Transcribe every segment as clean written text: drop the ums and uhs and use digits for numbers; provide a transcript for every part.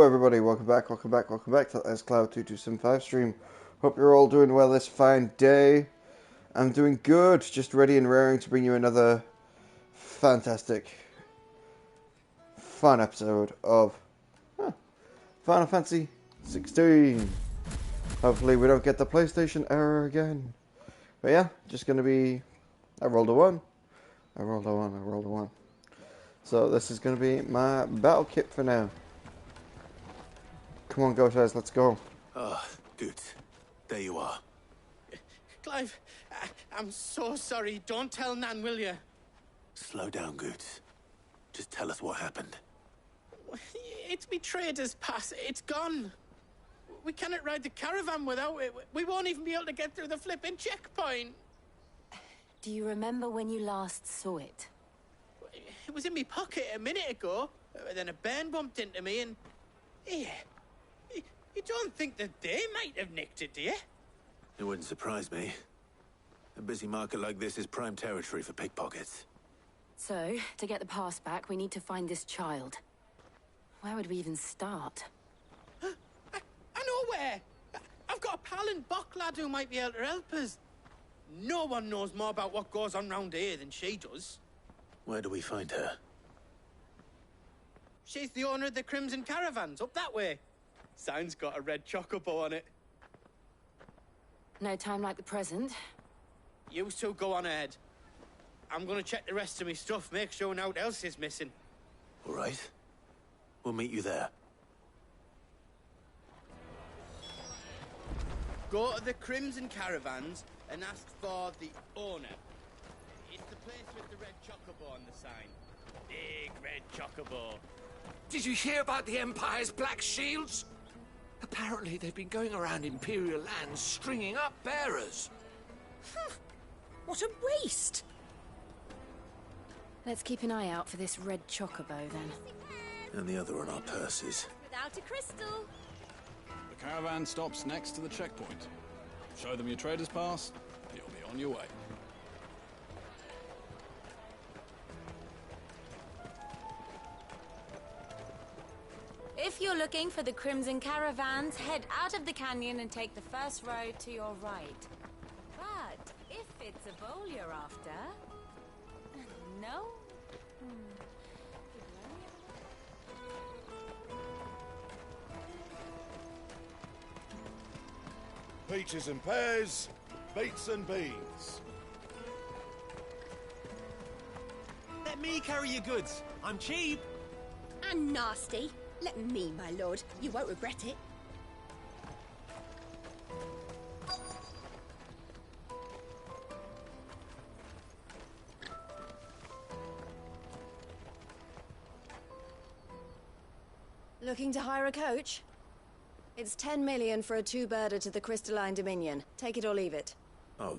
everybody, welcome back to the AlexCloud2275 stream. Hope you're all doing well this fine day. I'm doing good, just ready and raring to bring you another fantastic, fun episode of Final Fantasy XVI. Hopefully we don't get the PlayStation error again. But yeah, just gonna be, I rolled a 1. So this is gonna be my battle kit for now. Come on, go, guys, let's go. Oh, good. There you are. Clive, I'm so sorry. Don't tell Nan, will you? Slow down, Goots. Just tell us what happened. It's me trader's pass. It's gone. We cannot ride the caravan without it. We won't even be able to get through the flipping checkpoint. Do you remember when you last saw it? It was in my pocket a minute ago. Then a bairn bumped into me and... Yeah. You don't think that they might have nicked it, do you? It wouldn't surprise me. A busy market like this is prime territory for pickpockets. So, to get the pass back, we need to find this child. Where would we even start? I know where! I've got a pal in Bock lad who might be able to help us. No one knows more about what goes on round here than she does. Where do we find her? She's the owner of the Crimson Caravans, up that way. Sign's got a red chocobo on it. No time like the present. You two go on ahead. I'm gonna check the rest of my stuff, make sure naught else is missing. All right. We'll meet you there. Go to the Crimson Caravans and ask for the owner. It's the place with the red chocobo on the sign. Big red chocobo. Did you hear about the Empire's Black Shields? Apparently they've been going around Imperial lands stringing up bearers. What a waste! Let's keep an eye out for this red chocobo, then. And the other on our purses. Without a crystal. The caravan stops next to the checkpoint. Show them your trader's pass, you'll be on your way. If you're looking for the Crimson Caravans, head out of the canyon and take the first road to your right. But if it's a bowl you're after... No? Peaches and pears, beets and beans. Let me carry your goods. I'm cheap. And nasty. Let me, my lord. You won't regret it. Looking to hire a coach? It's 10 million for a two-birder to the Crystalline Dominion. Take it or leave it. Oh,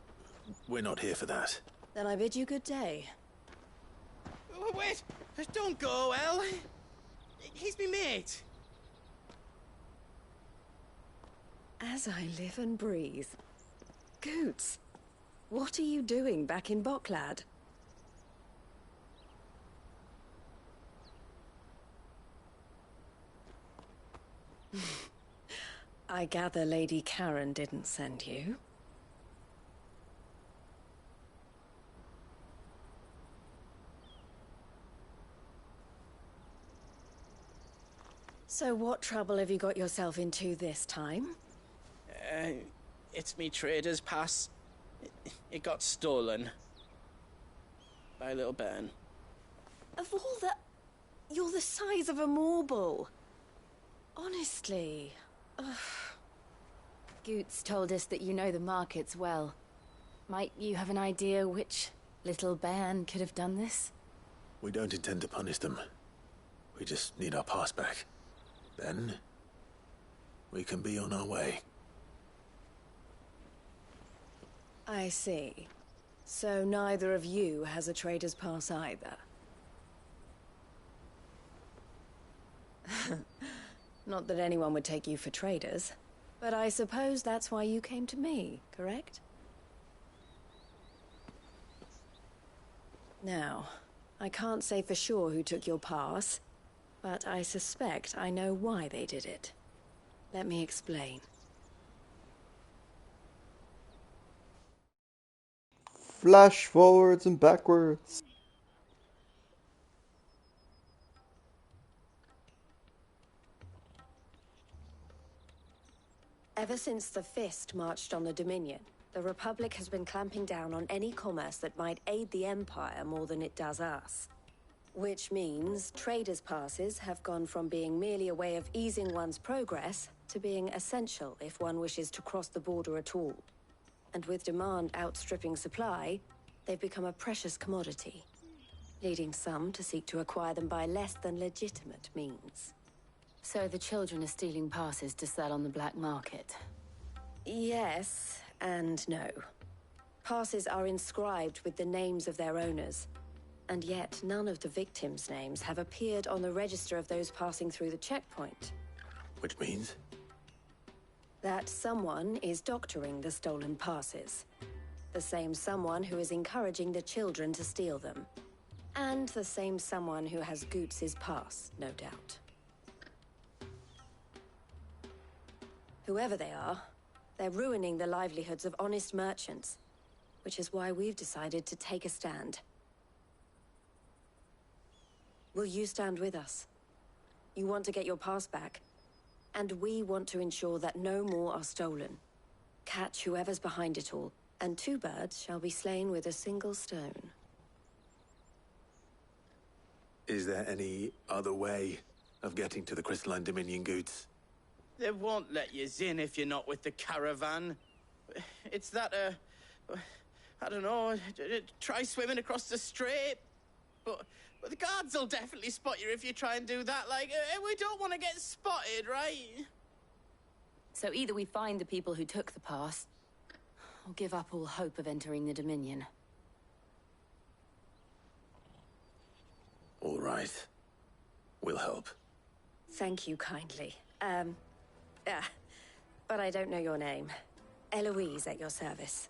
we're not here for that. Then I bid you good day. Wait! Don't go, El. He's me mate. As I live and breathe. Goots, what are you doing back in Bock, lad? I gather Lady Karen didn't send you. So what trouble have you got yourself into this time? It's me trader's pass. It got stolen. By a little bairn. Of all the... You're the size of a marble. Honestly. Ugh. Goots told us that you know the markets well. Might you have an idea which little bairn could have done this? We don't intend to punish them. We just need our pass back. Then, we can be on our way. I see. So neither of you has a trader's pass either. Not that anyone would take you for traders, but I suppose that's why you came to me, correct? Now, I can't say for sure who took your pass, but I suspect I know why they did it. Let me explain. Flash forwards and backwards. Ever since the Fist marched on the Dominion, the Republic has been clamping down on any commerce that might aid the Empire more than it does us. Which means traders' passes have gone from being merely a way of easing one's progress to being essential if one wishes to cross the border at all. And with demand outstripping supply, they've become a precious commodity, leading some to seek to acquire them by less than legitimate means. So the children are stealing passes to sell on the black market? Yes and no. Passes are inscribed with the names of their owners, and yet none of the victims' names have appeared on the register of those passing through the checkpoint. Which means? That someone is doctoring the stolen passes. The same someone who is encouraging the children to steal them. And the same someone who has Goots' pass, no doubt. Whoever they are, they're ruining the livelihoods of honest merchants, which is why we've decided to take a stand. Will you stand with us? You want to get your pass back, and we want to ensure that no more are stolen. Catch whoever's behind it all, and 2 birds shall be slain with a single stone. Is there any other way of getting to the Crystalline Dominion Goods? They won't let you in if you're not with the caravan. It's that, I don't know, try swimming across the strait. But the guards will definitely spot you if you try and do that. Like, we don't want to get spotted, right? So either we find the people who took the pass, or give up all hope of entering the Dominion. All right. We'll help. Thank you kindly. But I don't know your name. Eloise at your service.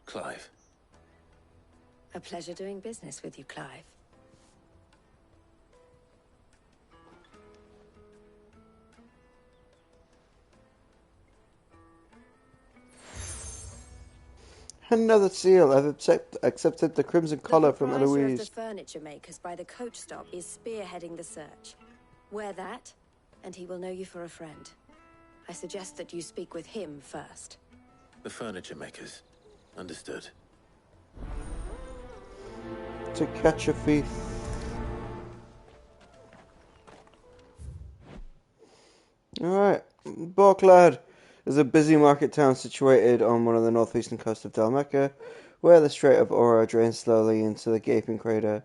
Clive. A pleasure doing business with you, Clive. Another seal. I've accepted the crimson collar from The proprietor Eloise. of the furniture makers by the coach stop is spearheading the search. Wear that, and he will know you for a friend. I suggest that you speak with him first. The furniture makers. Understood. To catch a thief. Alright. Borklad is a busy market town situated on one of the northeastern coast of Dalmecca, where the Strait of Ora drains slowly into the gaping crater,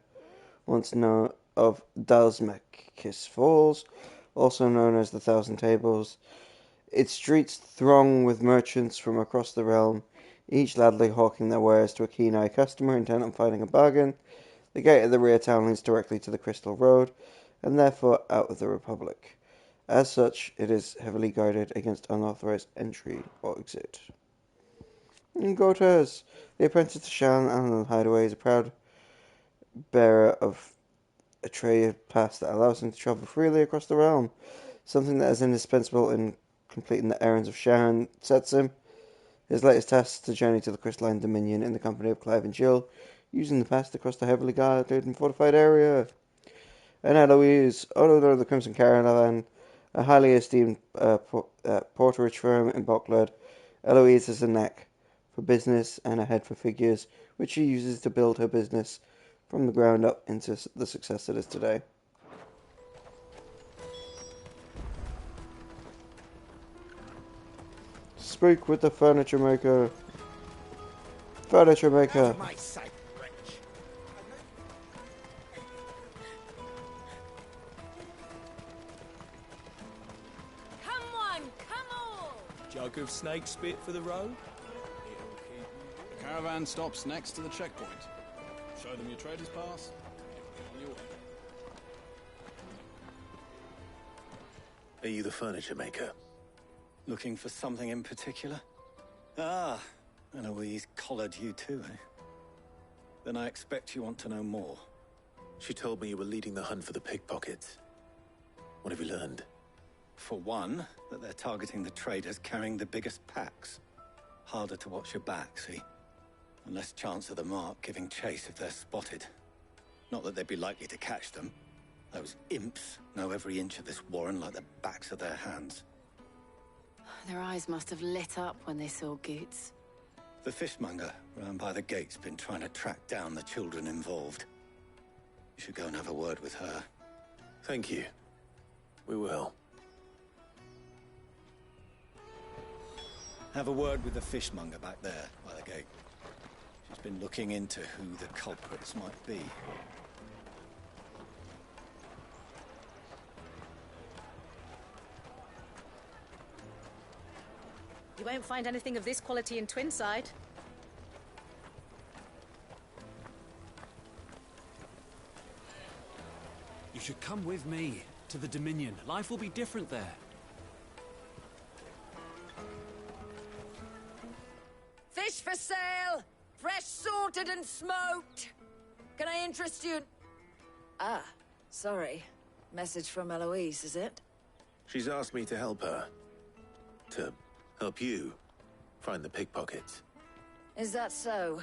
once known of Dalsmekis Falls, also known as the Thousand Tables. Its streets throng with merchants from across the realm, each loudly hawking their wares to a keen-eyed customer intent on finding a bargain. The gate of the rear town leads directly to the Crystal Road, and therefore out of the Republic. As such, it is heavily guarded against unauthorized entry or exit. Gortez, the apprentice to Shan and the Hideaway, is a proud bearer of a trade pass that allows him to travel freely across the realm, something that is indispensable in completing the errands of Sharon sets him. His latest task is to journey to the Crystalline Dominion in the company of Clive and Jill, using the pass to cross the heavily guarded and fortified area. And Eloise, owner of the Crimson Caravan, a highly esteemed porterage firm in Boklad, Eloise has a knack for business and a head for figures, which she uses to build her business from the ground up into the success it is today. Speak with the furniture maker. Furniture maker. Jug of snake spit for the road? The caravan stops next to the checkpoint. Show them your trader's pass. You'll be on your way. Are you the furniture maker? Looking for something in particular? Ah, Eloise collared you too, eh? Then I expect you want to know more. She told me you were leading the hunt for the pickpockets. What have you learned? For one, that they're targeting the traders carrying the biggest packs. Harder to watch your back, see? And less chance of the mark giving chase if they're spotted. Not that they'd be likely to catch them. Those imps know every inch of this warren like the backs of their hands. Their eyes must have lit up when they saw Goots. The fishmonger round by the gate's been trying to track down the children involved. You should go and have a word with her. Thank you. We will. Have a word with the fishmonger back there by the gate. She's been looking into who the culprits might be. You won't find anything of this quality in Twinside. You should come with me to the Dominion. Life will be different there. Fish for sale! Fresh sorted and smoked! Can I interest you? Ah, sorry. Message from Eloise, is it? She's asked me to help her. To help you find the pickpockets. Is that so?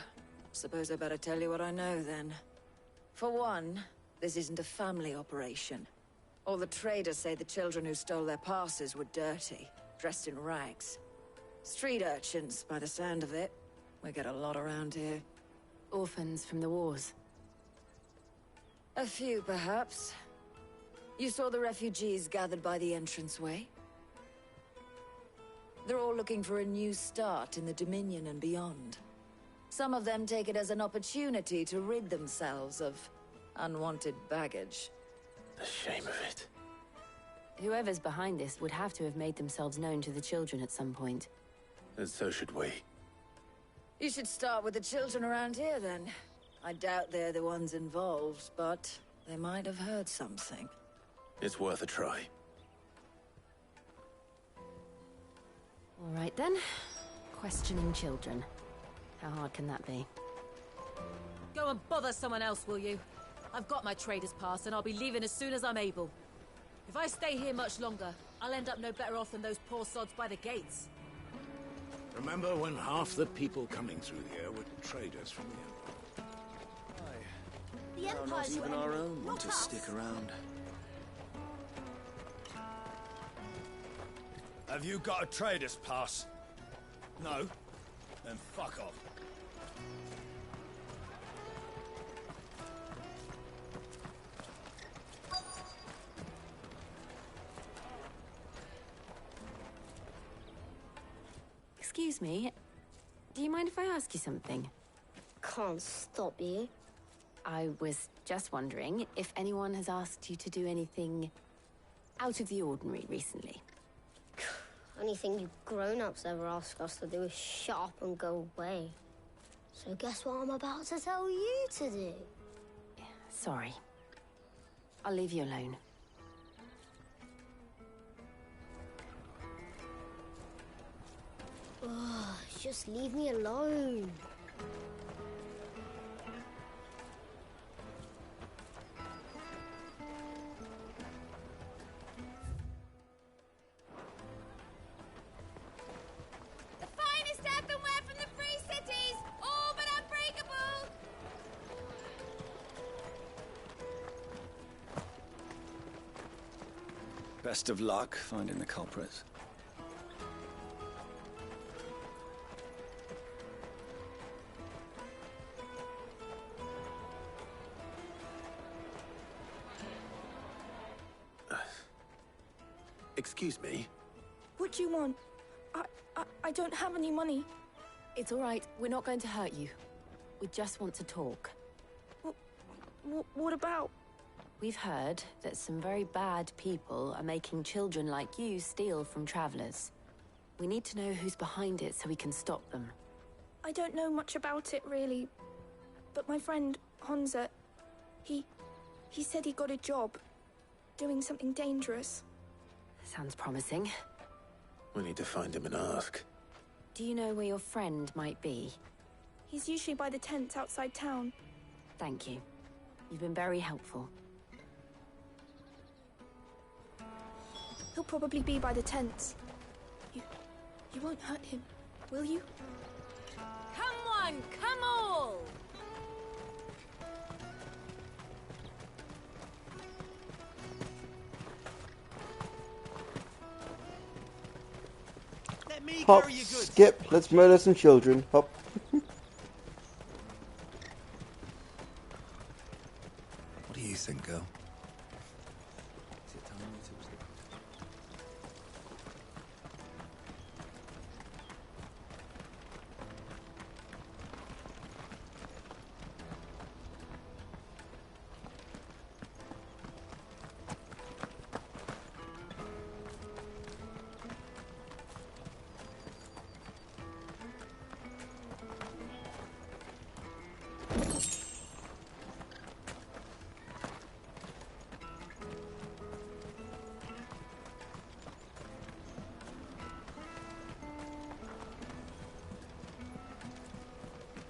Suppose I better tell you what I know, then. For one, this isn't a family operation. All the traders say the children who stole their passes were dirty, dressed in rags. Street urchins, by the sound of it. We get a lot around here. Orphans from the wars. A few, perhaps. You saw the refugees gathered by the entranceway? They're all looking for a new start in the Dominion and beyond. Some of them take it as an opportunity to rid themselves of unwanted baggage. The shame of it. Whoever's behind this would have to have made themselves known to the children at some point. And so should we. You should start with the children around here, then. I doubt they're the ones involved, but they might have heard something. It's worth a try. All right, then. Questioning children. How hard can that be? Go and bother someone else, will you? I've got my trader's pass, and I'll be leaving as soon as I'm able. If I stay here much longer, I'll end up no better off than those poor sods by the gates. Remember when half the people coming through here were traders from the Empire? The Empire's your Even our enemy, own want not to us. stick around. Have you got a trader's pass? No? Then fuck off. Excuse me. Do you mind if I ask you something? Can't stop you. I was just wondering if anyone has asked you to do anything out of the ordinary recently. Anything you grown-ups ever ask us to do is shut up and go away. So guess what I'm about to tell you to do? Sorry. I'll leave you alone. Ugh, just leave me alone. The finest earthenware from the Free Cities! All but unbreakable! Best of luck finding the culprits. Excuse me? What do you want? I don't have any money. It's all right. We're not going to hurt you. We just want to talk. What about? We've heard that some very bad people are making children like you steal from travelers. We need to know who's behind it so we can stop them. I don't know much about it, really. But my friend, Honza, he said he got a job doing something dangerous. Sounds promising. We need to find him and ask. Do you know where your friend might be? He's usually by the tents outside town. Thank you. You've been very helpful. He'll probably be by the tents. You won't hurt him, will you? Come on, come all! Let me Hop, carry your goods. skip, let's murder some children. Hop. What do you think, girl?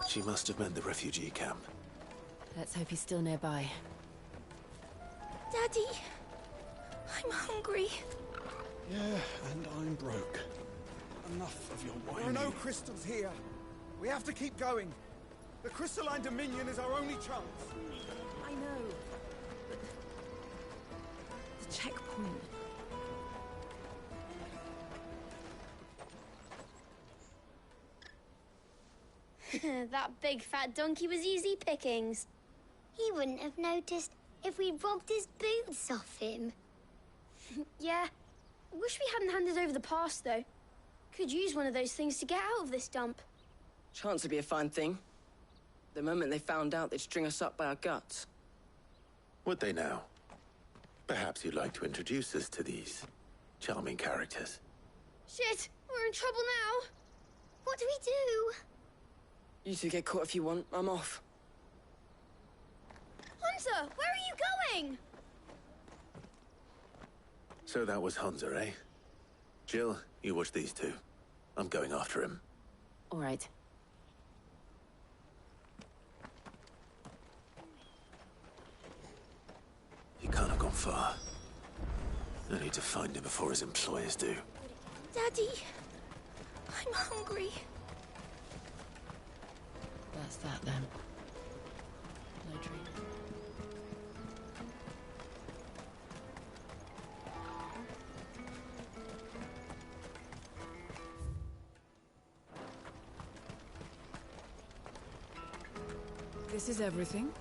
She must have meant the refugee camp. Let's hope he's still nearby. Daddy, I'm hungry. Yeah, and I'm broke. Enough of your There are whining. no crystals here. We have to keep going. The crystalline dominion is our only chance. I know. But the checkpoint. That big fat donkey was easy pickings. He wouldn't have noticed if we robbed his boots off him. Yeah. Wish we hadn't handed over the pass, though. Could use one of those things to get out of this dump. Chance would be a fine thing. The moment they found out, they'd string us up by our guts. Would they now? Perhaps you'd like to introduce us to these charming characters. Shit, we're in trouble now. What do we do? You two get caught if you want. I'm off. Hunter, where are you going? So that was Hunter, eh? Jill, you watch these two. I'm going after him. All right. He can't have gone far. I need to find him before his employers do. Daddy, I'm hungry. That's that then. No treat. This is everything.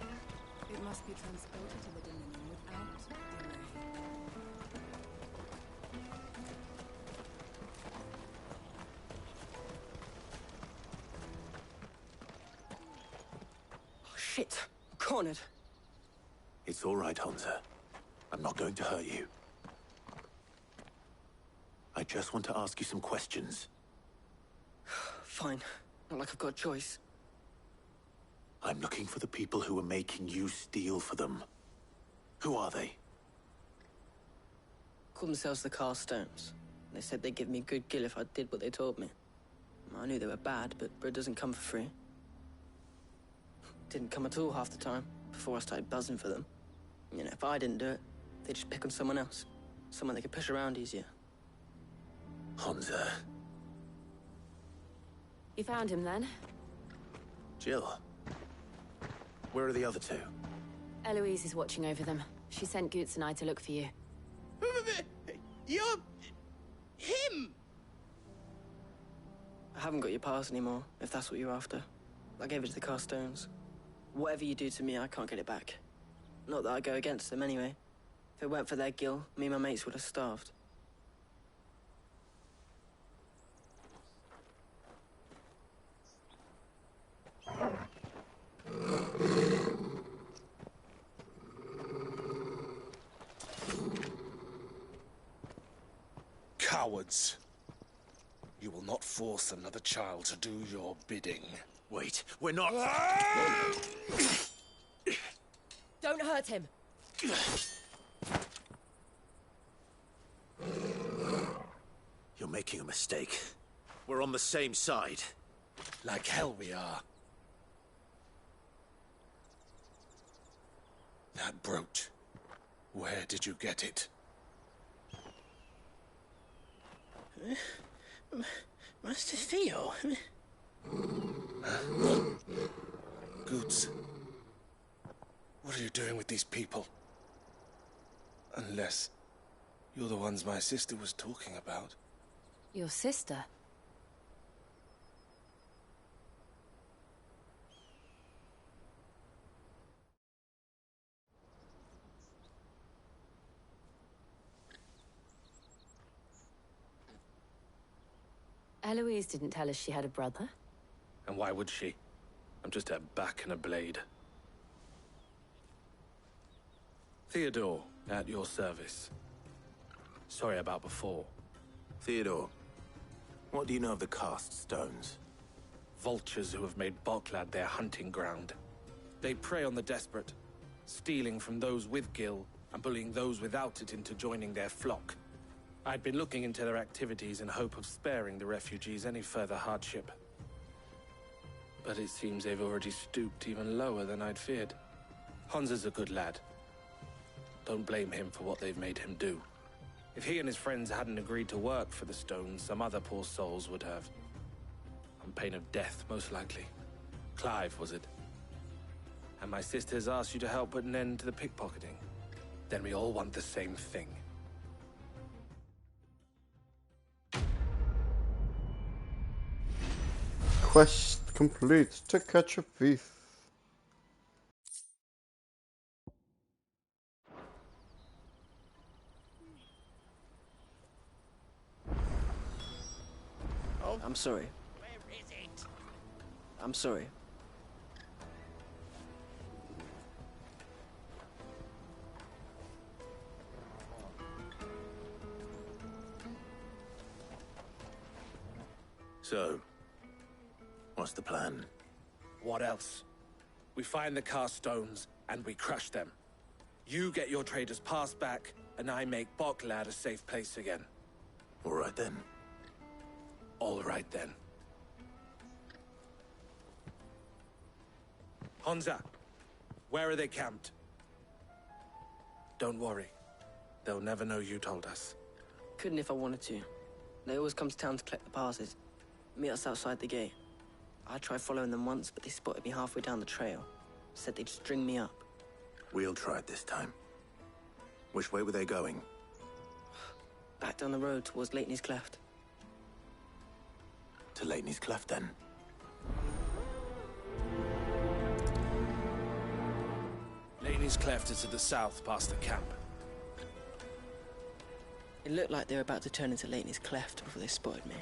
It must be transported to the Dominion without delay. Oh, shit. I'm cornered. It's all right, Hunter. I'm not going to hurt you. I just want to ask you some questions. Fine. Not like I've got a choice. I'm looking for the people who are making you steal for them. Who are they? Call themselves the Carstones. They said they'd give me good gill if I did what they told me. I knew they were bad, but bread doesn't come for free. Didn't come at all half the time, before I started buzzing for them. You know, if I didn't do it, they'd just pick on someone else. Someone they could push around easier. Hunter. You found him then? Jill. Where are the other two? Eloise is watching over them. She sent Goots and I to look for you. You're... him! I haven't got your pass anymore, if that's what you're after. I gave it to the Carstones. Whatever you do to me, I can't get it back. Not that I go against them anyway. If it weren't for their gill, me and my mates would have starved. Cowards. You will not force another child to do your bidding. Wait, we're not... Don't hurt him. You're making a mistake. We're on the same side. Like hell we are. That brooch. Where did you get it? Master Theo? Goots. What are you doing with these people? Unless you're the ones my sister was talking about. Your sister? Eloise didn't tell us she had a brother. And why would she? I'm just her back and a blade. Theodore, at your service. Sorry about before. Theodore, what do you know of the cast stones? Vultures who have made Boklad their hunting ground. They prey on the desperate, stealing from those with Gil and bullying those without it into joining their flock. I'd been looking into their activities in hope of sparing the refugees any further hardship. But it seems they've already stooped even lower than I'd feared. Hans is a good lad. Don't blame him for what they've made him do. If he and his friends hadn't agreed to work for the stones, some other poor souls would have. On pain of death, most likely. Clive, was it? And my sisters asked you to help put an end to the pickpocketing. Then we all want the same thing. Quest complete to catch a thief. Oh, I'm sorry. where is it? I'm sorry. So, what's the plan? What else? We find the cast stones, and we crush them. You get your trader's pass back, and I make Boklad a safe place again. All right then. All right then. Honza, where are they camped? Don't worry. They'll never know you told us. Couldn't if I wanted to. They always come to town to collect the passes. Meet us outside the gate. I tried following them once, but they spotted me halfway down the trail. Said they'd string me up. We'll try it this time. Which way were they going? Back down the road towards Leighton's Cleft. To Leighton's Cleft, then. Leighton's Cleft is to the south, past the camp. It looked like they were about to turn into Leighton's Cleft before they spotted me.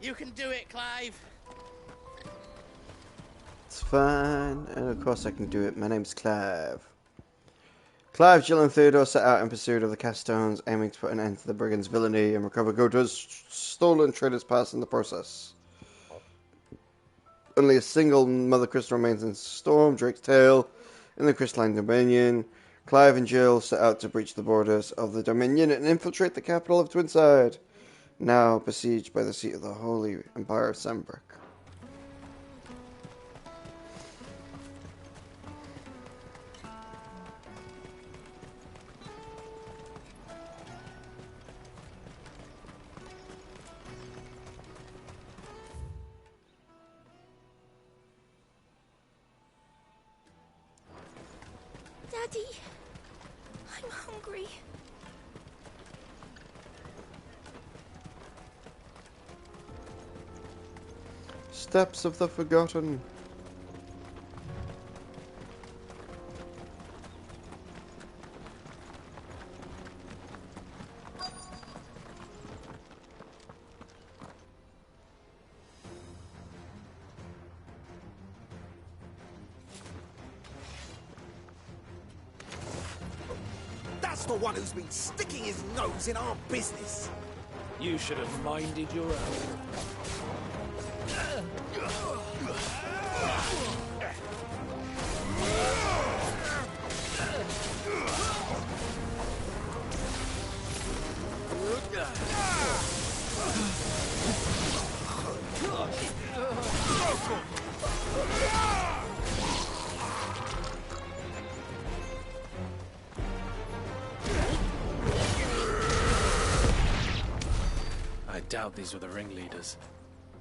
You can do it, Clive. It's fine, and of course I can do it. My name's Clive. Clive, Jill, and Theodore set out in pursuit of the cast stones, aiming to put an end to the brigands' villainy and recover Gota's stolen trader's pass in the process. Only a single Mother Crystal remains in Storm Drake's Tail in the Crystalline Dominion. Clive and Jill set out to breach the borders of the Dominion and infiltrate the capital of Twinside, now besieged by the seat of the Holy Empire of Sembrook. Daddy, I'm hungry. Steps of the Forgotten. That's the one who's been sticking his nose in our business. You should have minded your own. doubt these were the ringleaders.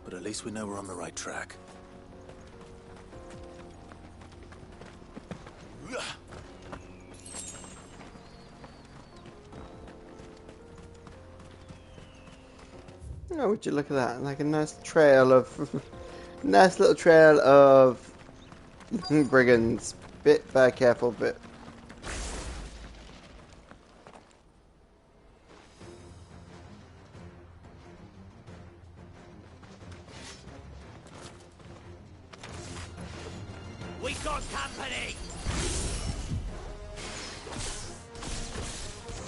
But at least we know we're on the right track. Oh, would you look at that? Like a nice trail of... nice little trail of... brigands. Bit by careful bit. We got company!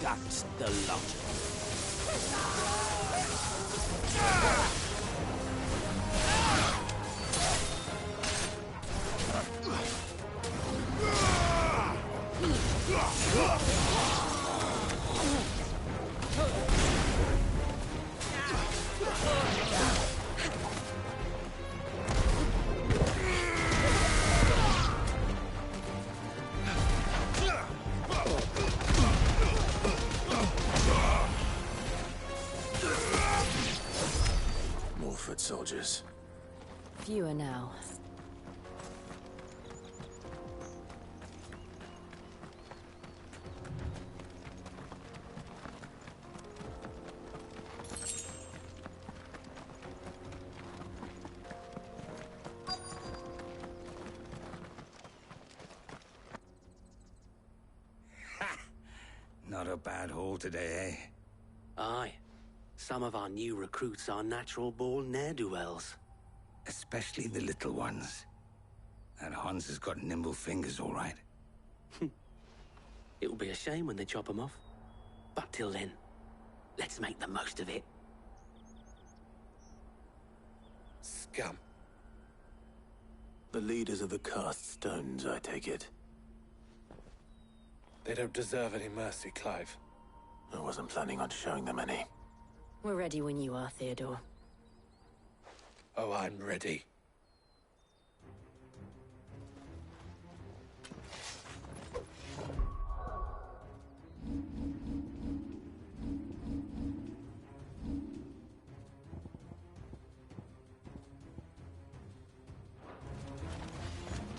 That's the lot. More foot soldiers. Fewer now. Not a bad haul today, eh? Aye. Some of our new recruits are natural-born ne'er-do-wells. Especially the little ones. That Hans has got nimble fingers, all right. It will be a shame when they chop them off. But till then, let's make the most of it. Scum. The leaders of the cast stones, I take it. They don't deserve any mercy, Clive. I wasn't planning on showing them any. We're ready when you are, Theodore. Oh, I'm ready.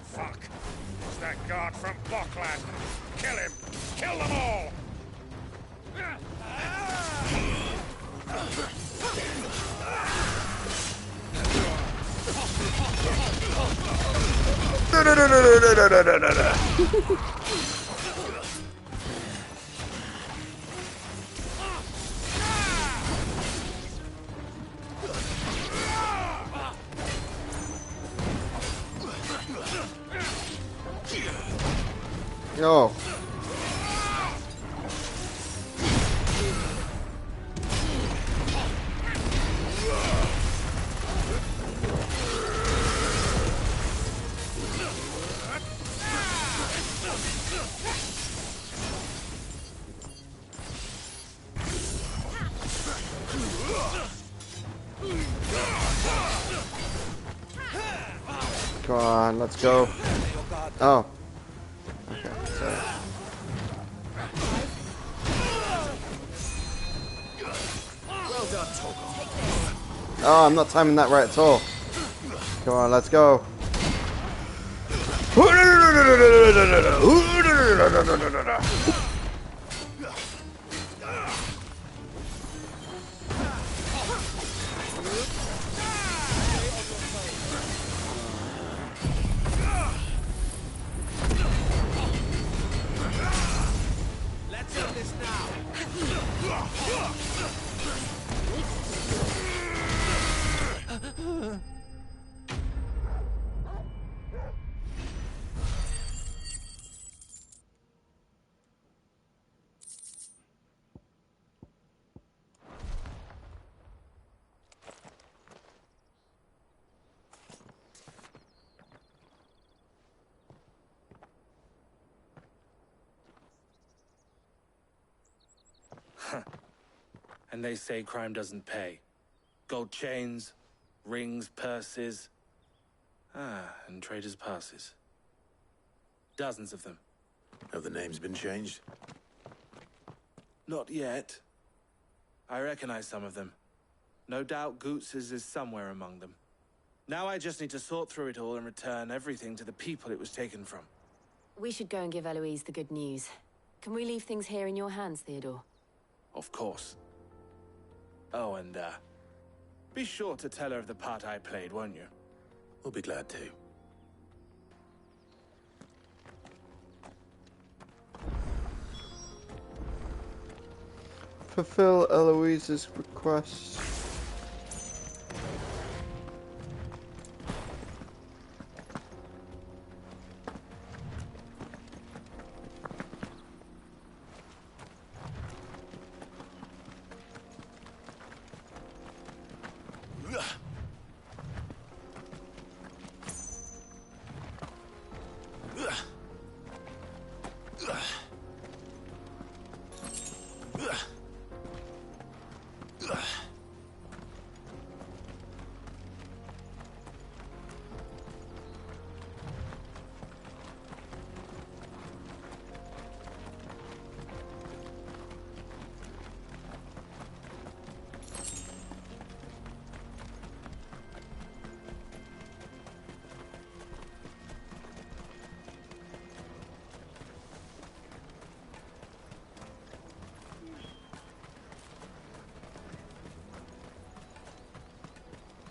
Fuck! It's that guard from Bockland! Kill him! Kill them all! No. Come on, let's go. Oh. Okay, sorry. Well done, Torgal. Oh, I'm not timing that right at all. Come on, let's go. Let's end this now. And they say crime doesn't pay. Gold chains, rings, purses. And traders' passes. Dozens of them. Have the names been changed? Not yet. I recognize some of them. No doubt Goots's is somewhere among them. Now I just need to sort through it all and return everything to the people it was taken from. We should go and give Eloise the good news. Can we leave things here in your hands, Theodore? Of course. Oh, and, be sure to tell her of the part I played, won't you? We'll be glad to. Fulfill Eloise's request.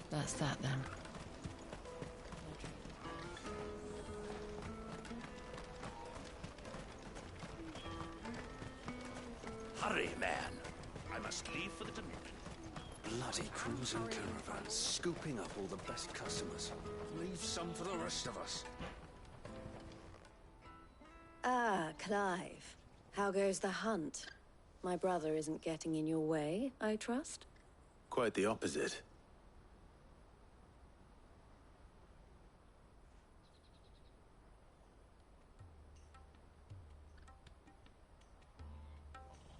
That's that then. Hurry, man. I must leave for the Dominion. Bloody crimson caravans, scooping up all the best customers. Leave some for the rest of us. Ah, Clive. How goes the hunt? My brother isn't getting in your way, I trust? Quite the opposite.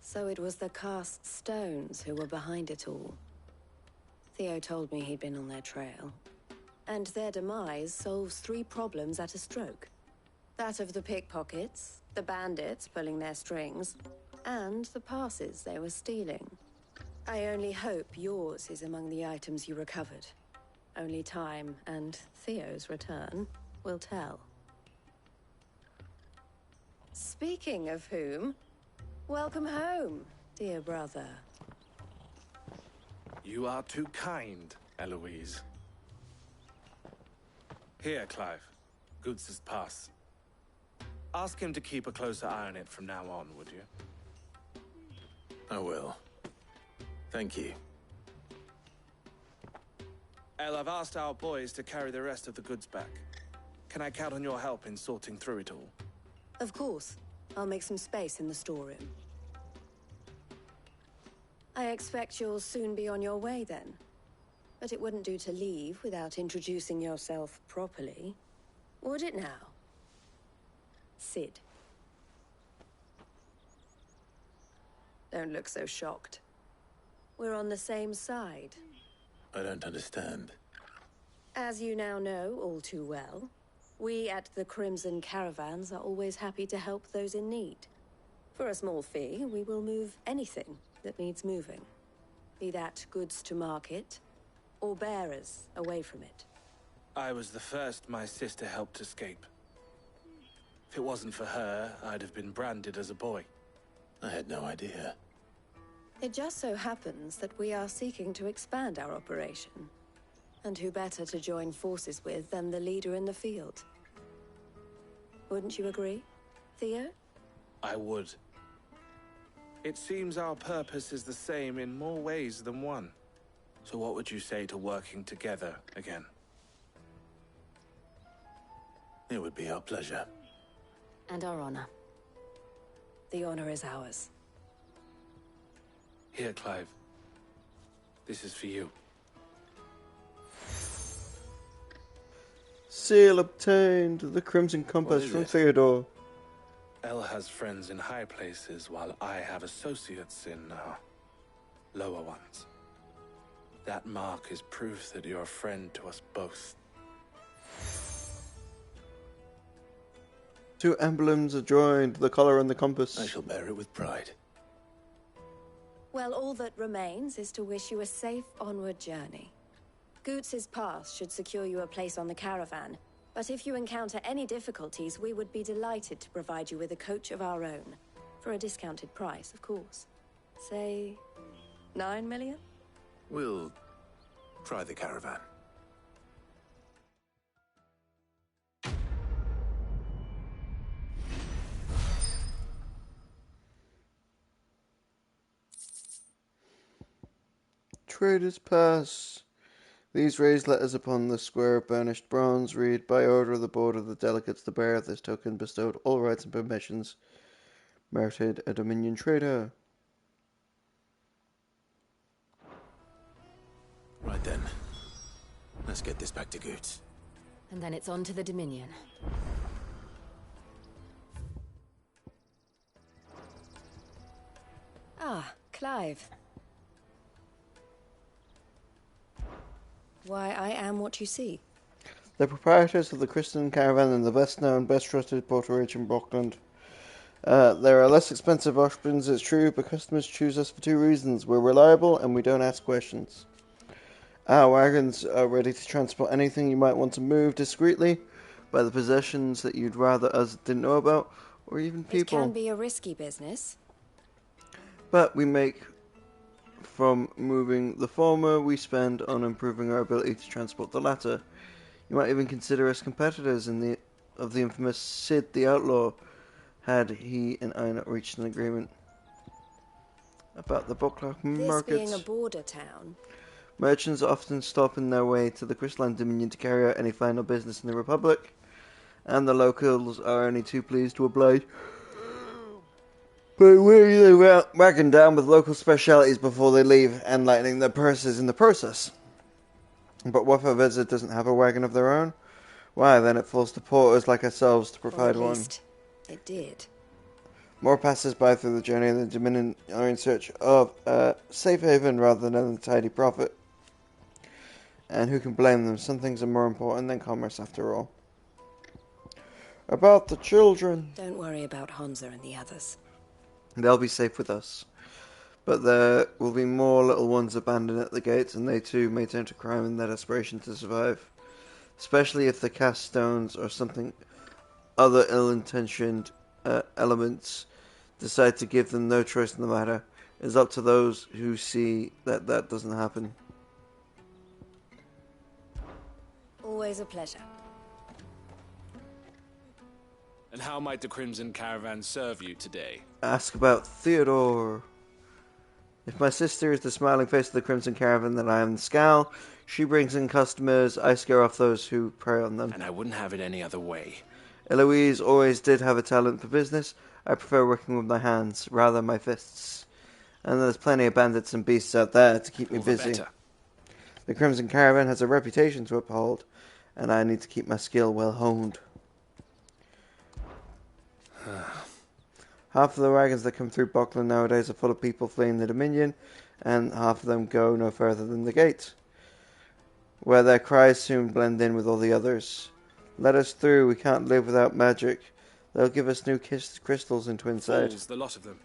So it was the cast stones who were behind it all. Theo told me he'd been on their trail. And their demise solves 3 problems at a stroke. That of the pickpockets, the bandits pulling their strings, and the passes they were stealing. I only hope yours is among the items you recovered. Only time and Theo's return will tell. Speaking of whom, welcome home, dear brother. You are too kind, Eloise. Here, Clive. Goots's pass. Ask him to keep a closer eye on it from now on, would you? I will. Thank you. El, I've asked our boys to carry the rest of the goods back. Can I count on your help in sorting through it all? Of course. I'll make some space in the storeroom. I expect you'll soon be on your way then. But it wouldn't do to leave without introducing yourself properly. Would it now? Sid. Don't look so shocked. We're on the same side. I don't understand. As you now know all too well, we at the Crimson Caravans are always happy to help those in need. For a small fee, we will move anything that needs moving. Be that goods to market, or bearers away from it. I was the first my sister helped escape. If it wasn't for her, I'd have been branded as a boy. I had no idea. It just so happens that we are seeking to expand our operation. And who better to join forces with than the leader in the field? Wouldn't you agree, Theo? I would. It seems our purpose is the same in more ways than one. So what would you say to working together again? It would be our pleasure. And our honor. The honor is ours. Here, Clive. This is for you. Seal obtained. The Crimson Compass from Theodore. El has friends in high places, while I have associates in, lower ones. That mark is proof that you're a friend to us both. 2 emblems are joined, the collar and the compass. I shall bear it with pride. Well, all that remains is to wish you a safe onward journey. Goots's pass should secure you a place on the caravan, but if you encounter any difficulties, we would be delighted to provide you with a coach of our own. For a discounted price, of course. Say, 9 million? We'll try the caravan. Trader's Pass. These raised letters upon the square of burnished bronze read, "By order of the board of the delegates, the bearer of this token bestowed all rights and permissions, merited a Dominion trader." Right then. Let's get this back to Goots. And then it's on to the Dominion. Ah, Clive. Why, I am what you see. The proprietors of the Christian Caravan and the best known, best trusted porterage in Brockland. There are less expensive options, it's true, but customers choose us for two reasons. We're reliable and we don't ask questions. Our wagons are ready to transport anything you might want to move discreetly, by the possessions that you'd rather us didn't know about, or even people. It can be a risky business. But we make from moving the former, we spend on improving our ability to transport the latter. You might even consider us competitors of the infamous Sid the Outlaw, had he and I not reached an agreement. About the Bucklock markets. This being a border town. Merchants often stop in their way to the Crystalline Dominion to carry out any final business in the Republic, and the locals are only too pleased to oblige. But weighing the wagon down with local specialities before they leave, and lightening their purses in the process. But what if a visitor doesn't have a wagon of their own? Why, then it falls to porters like ourselves to provide one. Or at least, it did. More passers-by through the journey than the Dominion are in search of a safe haven rather than a tidy profit. And who can blame them? Some things are more important than commerce, after all. About the children. Don't worry about Honza and the others. They'll be safe with us. But there will be more little ones abandoned at the gates, and they too may turn to crime in their desperation to survive. Especially if the cast stones or something other ill-intentioned elements decide to give them no choice in the matter. It's up to those who see that that doesn't happen. Always a pleasure. And how might the Crimson Caravan serve you today? Ask about Theodore. If my sister is the smiling face of the Crimson Caravan, then I am the scowl. She brings in customers, I scare off those who prey on them. And I wouldn't have it any other way. Eloise always did have a talent for business. I prefer working with my hands, rather than my fists. And there's plenty of bandits and beasts out there to keep me busy. The Crimson Caravan has a reputation to uphold, and I need to keep my skill well honed. Half of the wagons that come through Bockland nowadays are full of people fleeing the Dominion, and half of them go no further than the gate, where their cries soon blend in with all the others. Let us through, we can't live without magic. They'll give us new crystals into inside. Fools, the lot of them.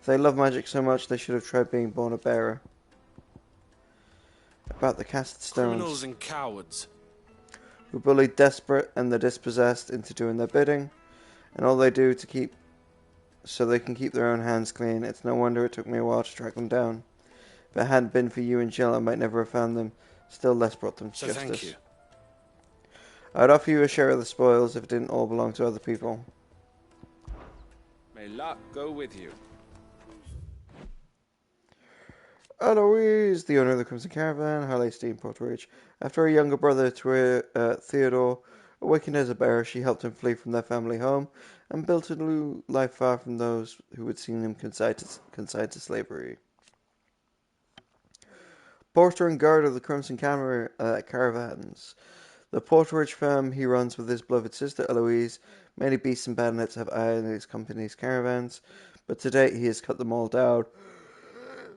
If they love magic so much, they should have tried being born a bearer. About the cast stones. Criminals and cowards. Who bully desperate and the dispossessed into doing their bidding, and all they do to keep so they can keep their own hands clean. It's no wonder it took me a while to track them down. If it hadn't been for you and Jill, I might never have found them. Still less brought them to justice. Thank you. I'd offer you a share of the spoils if it didn't all belong to other people. May luck go with you. Eloise, the owner of the Crimson Caravan, Harley Steam Porterage. After her younger brother, Theodore, awakened as a bearer, she helped him flee from their family home and built a new life far from those who had seen him consigned to slavery. Porter and guard of the Crimson Caravans. The porterage firm he runs with his beloved sister Eloise. Many beasts and bandits have eyed his company's caravans, but to date he has cut them all down.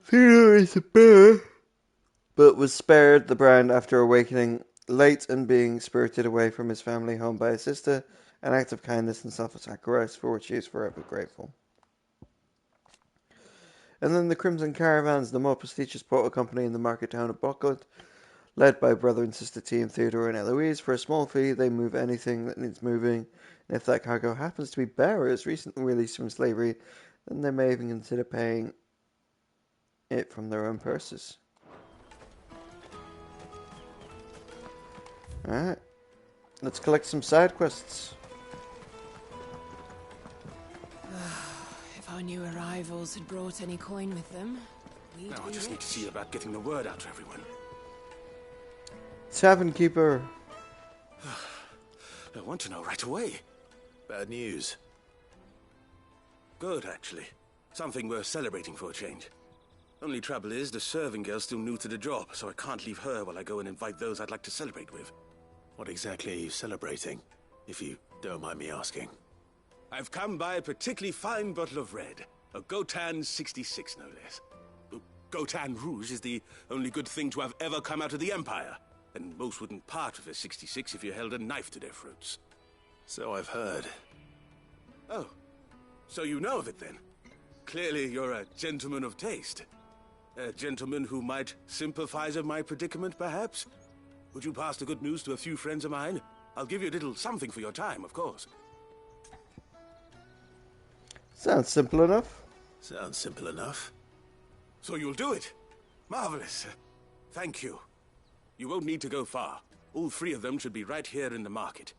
Theodore is a bear, but was spared the brand after awakening late and being spirited away from his family home by his sister, an act of kindness and self-sacrifice for which he is forever grateful. And then the Crimson Caravans, the more prestigious porter company in the market town of Buckland, led by brother and sister team Theodore and Eloise. For a small fee, they move anything that needs moving. And if that cargo happens to be bearers recently released from slavery, then they may even consider paying it from their own purses. Alright. Let's collect some side quests. If our new arrivals had brought any coin with them, we'd Now I be just need to rich. see about getting the word out to everyone. Tavern Keeper. I want to know right away. Bad news. Good, actually. Something worth celebrating for a change. Only trouble is, the serving girl's still new to the job, so I can't leave her while I go and invite those I'd like to celebrate with. What exactly are you celebrating, if you don't mind me asking? I've come by a particularly fine bottle of red. A Gotan 66, no less. Gotan Rouge is the only good thing to have ever come out of the Empire. And most wouldn't part with a 66 if you held a knife to their throats. So I've heard. Oh, so you know of it then? Clearly you're a gentleman of taste. A gentleman who might sympathize with my predicament, perhaps? Would you pass the good news to a few friends of mine? I'll give you a little something for your time, of course. Sounds simple enough. Sounds simple enough. So you'll do it? Marvelous. Thank you. You won't need to go far. All three of them should be right here in the market.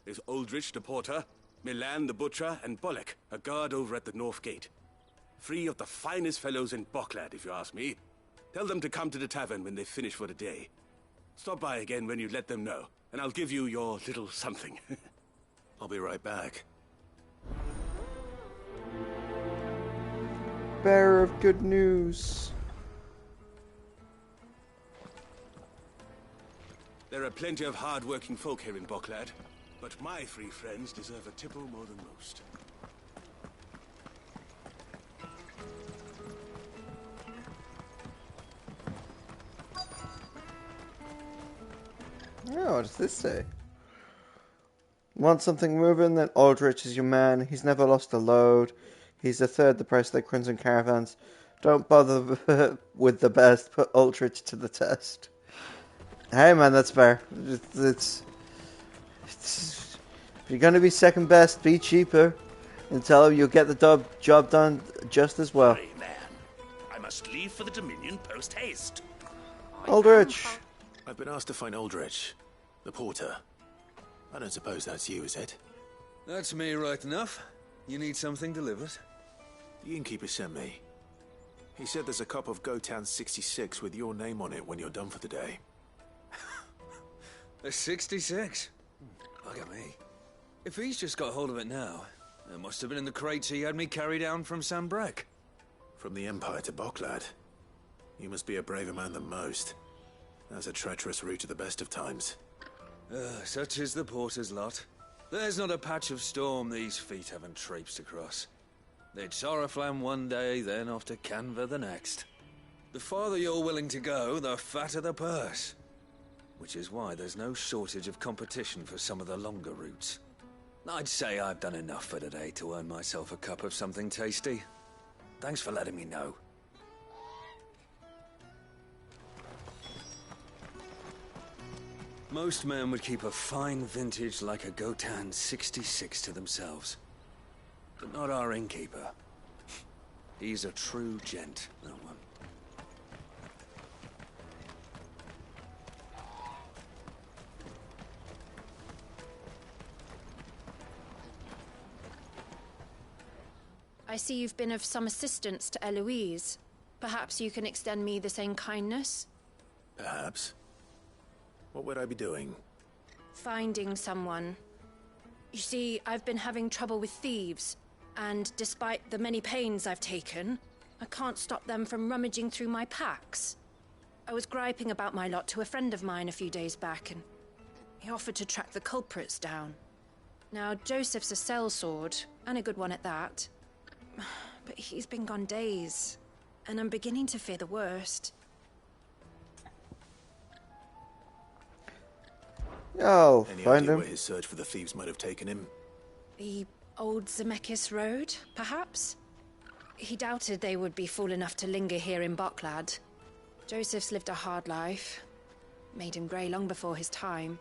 There's Aldrich the porter, Milan the butcher, and Bolek, a guard over at the north gate. Three of the finest fellows in Boklad, if you ask me. Tell them to come to the tavern when they finish for the day. Stop by again when you let them know, and I'll give you your little something. I'll be right back. Bearer of good news. There are plenty of hard-working folk here in Boklad, but my three friends deserve a tipple more than most. Oh, what does this say? Want something moving? Then Aldrich is your man. He's never lost a load. He's a third the price of the Crimson Caravans. Don't bother with the best. Put Aldrich to the test. Hey man, that's fair. It's if you're gonna be second best, be cheaper, and tell him you'll get the job done just as well. Hey, man. I must leave for the Dominion post haste. Aldrich. I've been asked to find Aldrich, the porter. I don't suppose that's you, is it? That's me right enough. You need something delivered? The innkeeper sent me. He said there's a cup of Gotan 66 with your name on it when you're done for the day. A 66? Look at me. If he's just got hold of it now, it must have been in the crates he had me carry down from Sambrek. From the Empire to Boklad. You must be a braver man than most. That's a treacherous route at the best of times. Such is the porter's lot. There's not a patch of storm these feet haven't traipsed across. It's Oriflamme one day, then off to Canva the next. The farther you're willing to go, the fatter the purse. Which is why there's no shortage of competition for some of the longer routes. I'd say I've done enough for today to earn myself a cup of something tasty. Thanks for letting me know. Most men would keep a fine vintage like a Gotan 66 to themselves. But not our innkeeper. He's a true gent, that one. I see you've been of some assistance to Eloise. Perhaps you can extend me the same kindness? Perhaps. What would I be doing? Finding someone. You see, I've been having trouble with thieves, and despite the many pains I've taken, I can't stop them from rummaging through my packs. I was griping about my lot to a friend of mine a few days back, and he offered to track the culprits down. Now, Joseph's a sellsword, and a good one at that. But he's been gone days, and I'm beginning to fear the worst. I'll Any find idea him. where his search for the thieves might have taken him? The old Zemeckis Road, perhaps? He doubted they would be fool enough to linger here in Boklad. Joseph's lived a hard life. Made him grey long before his time.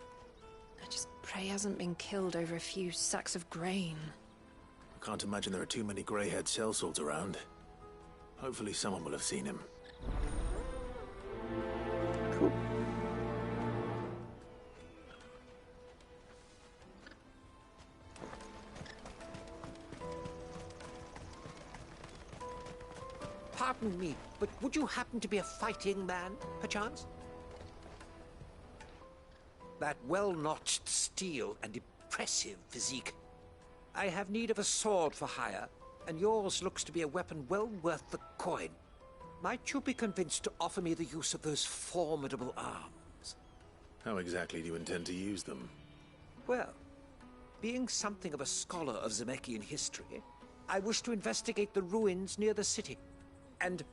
I just pray he hasn't been killed over a few sacks of grain. I can't imagine there are too many grey-haired sellswords around. Hopefully someone will have seen him. Cool. Pardon me, but would you happen to be a fighting man, perchance? That well-notched steel and impressive physique. I have need of a sword for hire, and yours looks to be a weapon well worth the coin. Might you be convinced to offer me the use of those formidable arms? How exactly do you intend to use them? Well, being something of a scholar of Zemeckis history, I wish to investigate the ruins near the city. And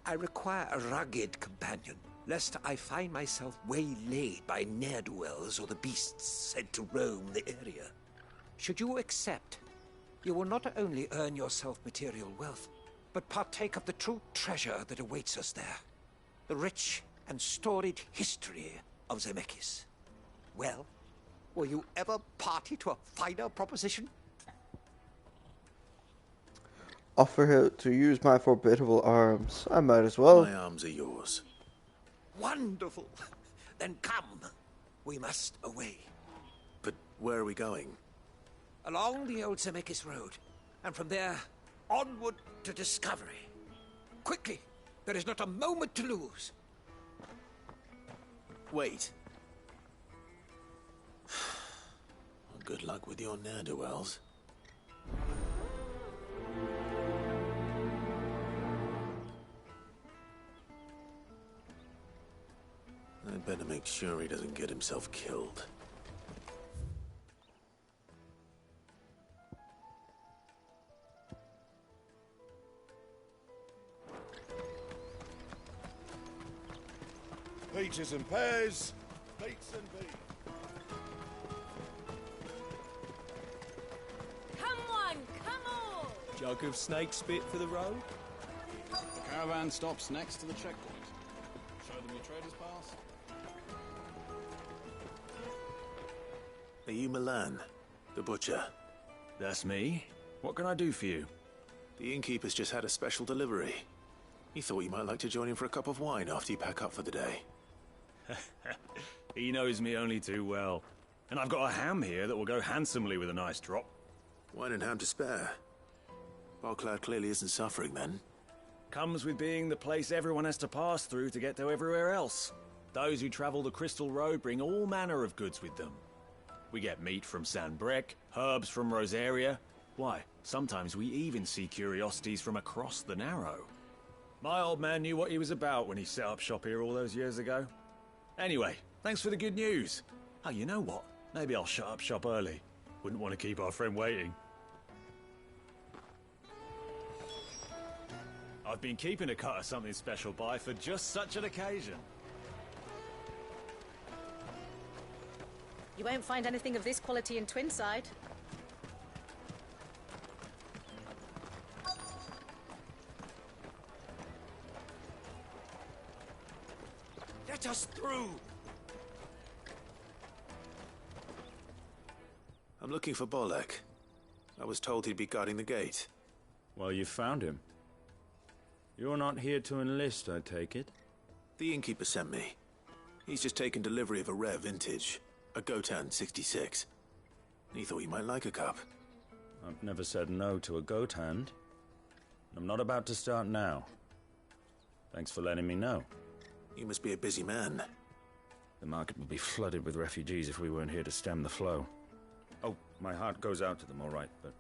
I require a rugged companion, lest I find myself waylaid by ne'er-do-wells or the beasts said to roam the area. Should you accept, you will not only earn yourself material wealth, but partake of the true treasure that awaits us there. The rich and storied history of Zemeckis. Well, were you ever party to a finer proposition? Offer her to use my formidable arms. I might as well. My arms are yours. Wonderful! Then come. We must away. But where are we going? Along the old Zemeckis Road, and from there, onward to discovery. Quickly! There is not a moment to lose. Wait. Well, good luck with your ne'er-do-wells. I'd better make sure he doesn't get himself killed. Peaches and pears, beets and beef. Come on, come on! Jug of snake spit for the road? The caravan stops next to the checkpoint. Show them your trader's pass. Are you Milan, the butcher? That's me. What can I do for you? The innkeeper's just had a special delivery. He thought you might like to join him for a cup of wine after you pack up for the day. He knows me only too well. And I've got a ham here that will go handsomely with a nice drop. Wine and ham to spare. Boklad clearly isn't suffering then. Comes with being the place everyone has to pass through to get to everywhere else. Those who travel the Crystal Road bring all manner of goods with them. We get meat from San Brec, herbs from Rosaria. Why, sometimes we even see curiosities from across the Narrow. My old man knew what he was about when he set up shop here all those years ago. Anyway, thanks for the good news. Oh, you know what? Maybe I'll shut up shop early. Wouldn't want to keep our friend waiting. I've been keeping a cut of something special by for just such an occasion. You won't find anything of this quality in Twinside. Let us through! I'm looking for Bolek. I was told he'd be guarding the gate. Well, you found him. You're not here to enlist, I take it? The innkeeper sent me. He's just taken delivery of a rare vintage, a Gotan 66. He thought you might like a cup. I've never said no to a goat hand. I'm not about to start now. Thanks for letting me know. You must be a busy man. The market would be flooded with refugees if we weren't here to stem the flow. Oh, my heart goes out to them, all right, but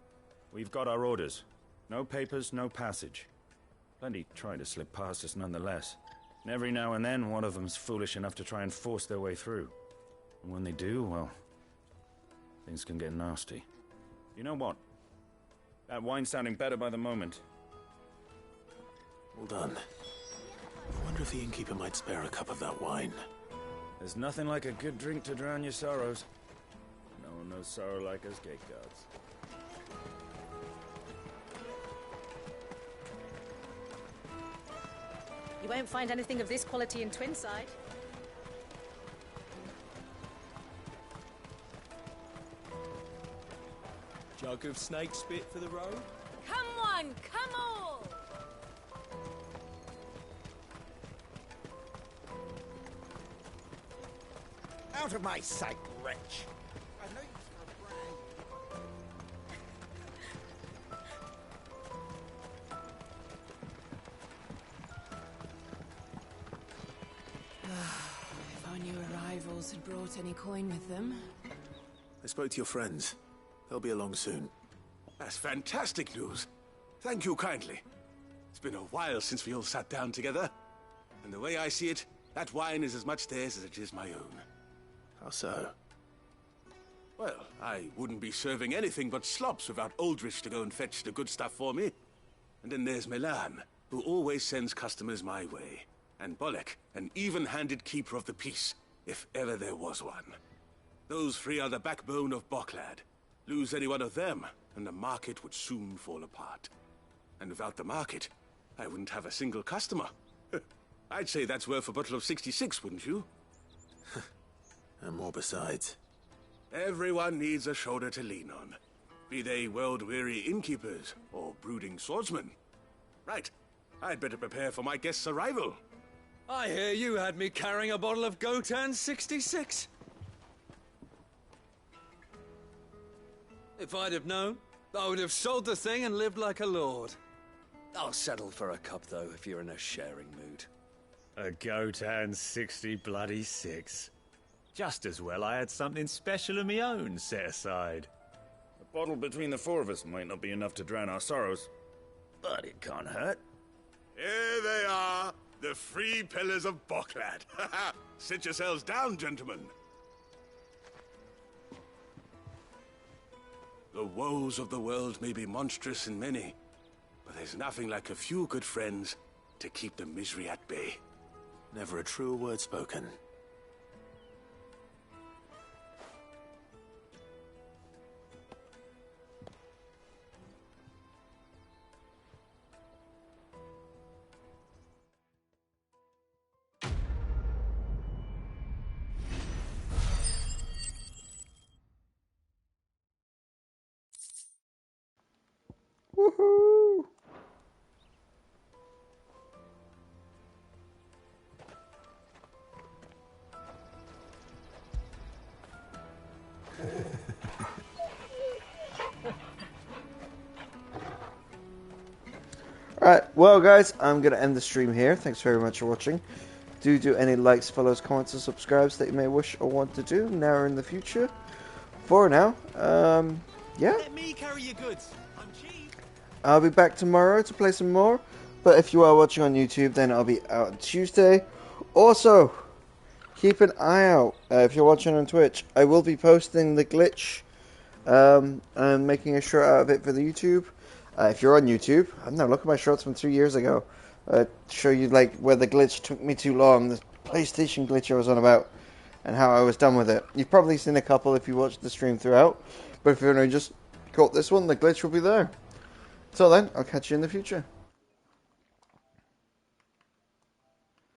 we've got our orders. No papers, no passage. Plenty try to slip past us nonetheless. And every now and then, one of them's foolish enough to try and force their way through. And when they do, well, things can get nasty. You know what? That wine's sounding better by the moment. Well done. I wonder if the innkeeper might spare a cup of that wine. There's nothing like a good drink to drown your sorrows. No one knows sorrow like us gate guards. You won't find anything of this quality in Twinside. Jug of snake spit for the road? Come on, come all! Out of my sight, wretch! I know you brag. If our new arrivals had brought any coin with them. I spoke to your friends. They'll be along soon. That's fantastic news. Thank you kindly. It's been a while since we all sat down together. And the way I see it, that wine is as much theirs as it is my own. How so? Well, I wouldn't be serving anything but slops without Aldrich to go and fetch the good stuff for me. And then there's Milan, who always sends customers my way. And Bolek, an even-handed keeper of the peace, if ever there was one. Those three are the backbone of Boklad. Lose any one of them, and the market would soon fall apart. And without the market, I wouldn't have a single customer. I'd say that's worth a bottle of 66, wouldn't you? And more besides. Everyone needs a shoulder to lean on. Be they world-weary innkeepers or brooding swordsmen. Right, I'd better prepare for my guest's arrival. I hear you had me carrying a bottle of Gotan 66. If I'd have known, I would have sold the thing and lived like a lord. I'll settle for a cup, though, if you're in a sharing mood. A Gotan 60 bloody 6. Just as well I had something special of my own set aside. A bottle between the four of us might not be enough to drown our sorrows, but it can't hurt. Here they are, the three pillars of Boklad. Sit yourselves down, gentlemen. The woes of the world may be monstrous and many, but there's nothing like a few good friends to keep the misery at bay. Never a truer word spoken. Woohoo! Alright, well guys, I'm going to end the stream here. Thanks very much for watching. Do any likes, follows, comments, or subscribes that you may wish or want to do now or in the future. For now, yeah. Let me carry your goods. I'm cheap. I'll be back tomorrow to play some more. But if you are watching on YouTube, then I'll be out on Tuesday. Also, keep an eye out if you're watching on Twitch. I will be posting the glitch and making a short out of it for the YouTube. If you're on YouTube, I don't know, look at my shorts from 3 years ago. Show you like where the glitch took me too long, the PlayStation glitch I was on about, and how I was done with it. You've probably seen a couple if you watched the stream throughout, but if you want to just caught this one, the glitch will be there. Till then, I'll catch you in the future.